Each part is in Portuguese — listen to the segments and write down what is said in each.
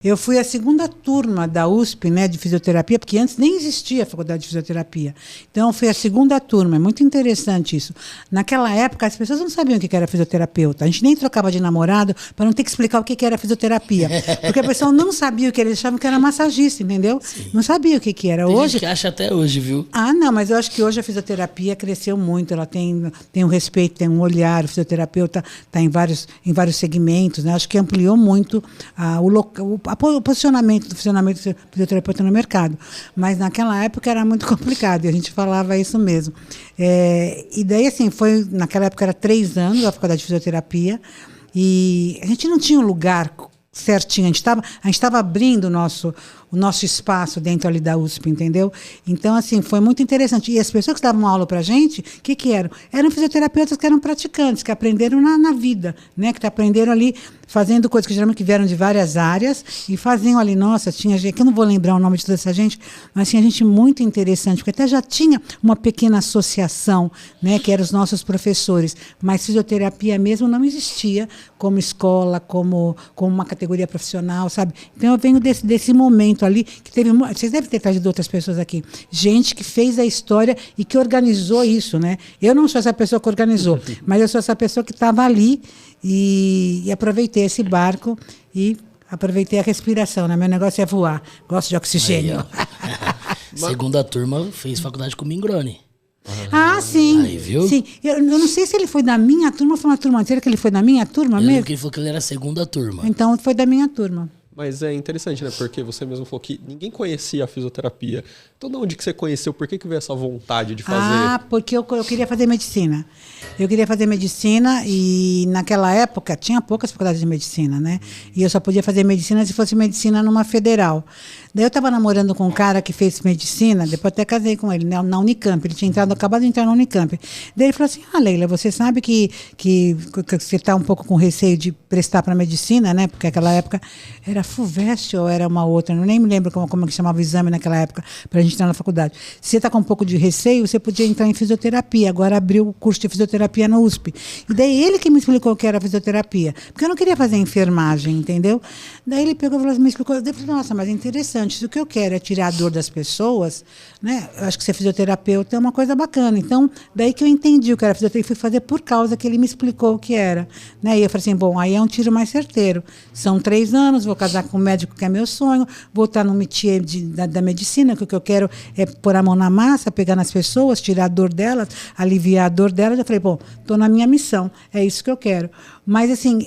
Eu fui a segunda turma da USP, né, de fisioterapia, porque antes nem existia a faculdade de fisioterapia. Então, eu fui a segunda turma. É muito interessante isso. Naquela época, as pessoas não sabiam o que era fisioterapeuta. A gente nem trocava de namorado para não ter que explicar o que era fisioterapia. Porque a pessoa não sabia o que era, eles achavam que era massagista, entendeu? Sim. Não sabia o que era. Tem hoje gente que acha até hoje, viu? Ah, não, mas eu acho que hoje a fisioterapia cresceu muito. Ela tem um respeito, tem um olhar. O fisioterapeuta está em vários segmentos, né? Acho que ampliou muito o posicionamento do fisioterapeuta no mercado. Mas naquela época era muito complicado, e a gente falava isso mesmo. E daí, assim, naquela época era 3 anos a faculdade de fisioterapia, e a gente não tinha um lugar certinho, a gente estava abrindo o nosso espaço dentro ali da USP, entendeu? Então, assim, foi muito interessante. E as pessoas que davam aula pra gente, o que eram? Eram fisioterapeutas que eram praticantes, que aprenderam na vida, né? Que aprenderam ali fazendo coisas que geralmente vieram de várias áreas e faziam ali, nossa, tinha gente, que eu não vou lembrar o nome de toda essa gente, mas tinha gente muito interessante, porque até já tinha uma pequena associação, né? Que eram os nossos professores, mas fisioterapia mesmo não existia como escola, como uma categoria profissional, sabe? Então eu venho desse momento ali, que teve, vocês devem ter trazido outras pessoas aqui, gente que fez a história e que organizou isso, né? Eu não sou essa pessoa que organizou, mas eu sou essa pessoa que estava ali e aproveitei esse barco e aproveitei a respiração, né? Meu negócio é voar, gosto de oxigênio. Aí, segunda turma fez faculdade com o Mingrone. Ah, sim. Aí, viu? Sim. Eu não sei se ele foi da minha turma ou foi uma turma anterior, que ele foi da minha turma mesmo. Ele falou que ele era a segunda turma. Então foi da minha turma. Mas é interessante, né? Porque você mesmo falou que ninguém conhecia a fisioterapia. Então, de onde que você conheceu? Por que veio essa vontade de fazer? Ah, porque eu queria fazer medicina. Eu queria fazer medicina e naquela época tinha poucas faculdades de medicina, né? E eu só podia fazer medicina se fosse medicina numa federal. Daí eu estava namorando com um cara que fez medicina, depois até casei com ele, né, na Unicamp. Ele tinha acabado de entrar na Unicamp. Daí ele falou assim, Leila, você sabe que você está um pouco com receio de prestar para medicina, né? Porque naquela época era FUVEST ou era uma outra, eu nem me lembro como que chamava o exame naquela época para a gente entrar na faculdade. Se você está com um pouco de receio, você podia entrar em fisioterapia. Agora abriu o curso de fisioterapia na USP. E daí ele que me explicou o que era fisioterapia. Porque eu não queria fazer enfermagem, entendeu? Daí ele pegou e me explicou. Eu falei, nossa, mas é interessante. Se o que eu quero é tirar a dor das pessoas, né? Eu acho que ser fisioterapeuta é uma coisa bacana. Então, daí que eu entendi o que era fisioterapia e fui fazer por causa que ele me explicou o que era. Né? E eu falei assim, bom, aí é um tiro mais certeiro. São 3 anos, vou casar com um médico que é meu sonho, vou estar no métier da medicina, que o que eu quero é pôr a mão na massa, pegar nas pessoas, tirar a dor delas, aliviar a dor delas. Eu falei, bom, estou na minha missão, é isso que eu quero. Mas, assim,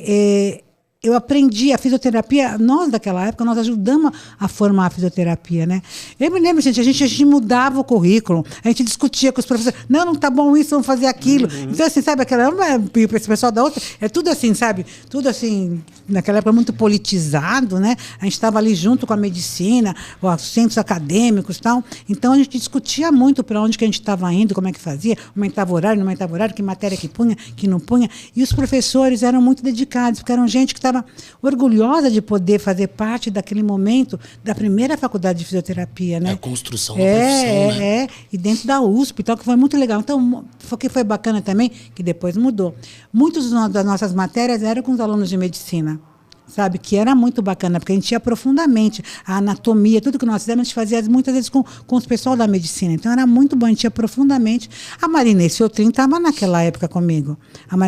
eu aprendi a fisioterapia, nós daquela época, nós ajudamos a formar a fisioterapia, né? Eu me lembro, gente, a gente mudava o currículo, a gente discutia com os professores, não tá bom isso, vamos fazer aquilo. Então, assim, sabe, esse pessoal da outra, é tudo assim, sabe? Tudo assim, naquela época muito politizado, né? A gente estava ali junto com a medicina, os centros acadêmicos e tal. Então, a gente discutia muito para onde que a gente estava indo, como é que fazia, aumentava horário, não aumentava horário, que matéria que punha, que não punha. E os professores eram muito dedicados, porque eram gente que estava orgulhosa de poder fazer parte daquele momento da primeira faculdade de fisioterapia, né? A construção da profissão, né? E dentro da USP e tal, que foi muito legal. Então, o que foi bacana também, que depois mudou. Muitas das nossas matérias eram com os alunos de medicina, sabe? Que era muito bacana, porque a gente ia profundamente a anatomia, tudo que nós fizemos, a gente fazia muitas vezes com os pessoal da medicina. Então, era muito bom, a gente ia profundamente. A Marinês Otrim estava naquela época comigo.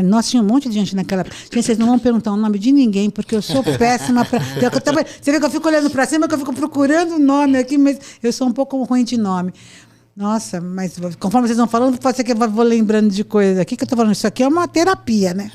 Nossa, tinha um monte de gente naquela época. Gente, vocês não vão perguntar o nome de ninguém, porque eu sou péssima para... Você vê que eu fico olhando para cima, que eu fico procurando o nome aqui, mas eu sou um pouco ruim de nome. Nossa, mas conforme vocês vão falando, pode ser que eu vou lembrando de coisas aqui, que eu estou falando, isso aqui é uma terapia, né?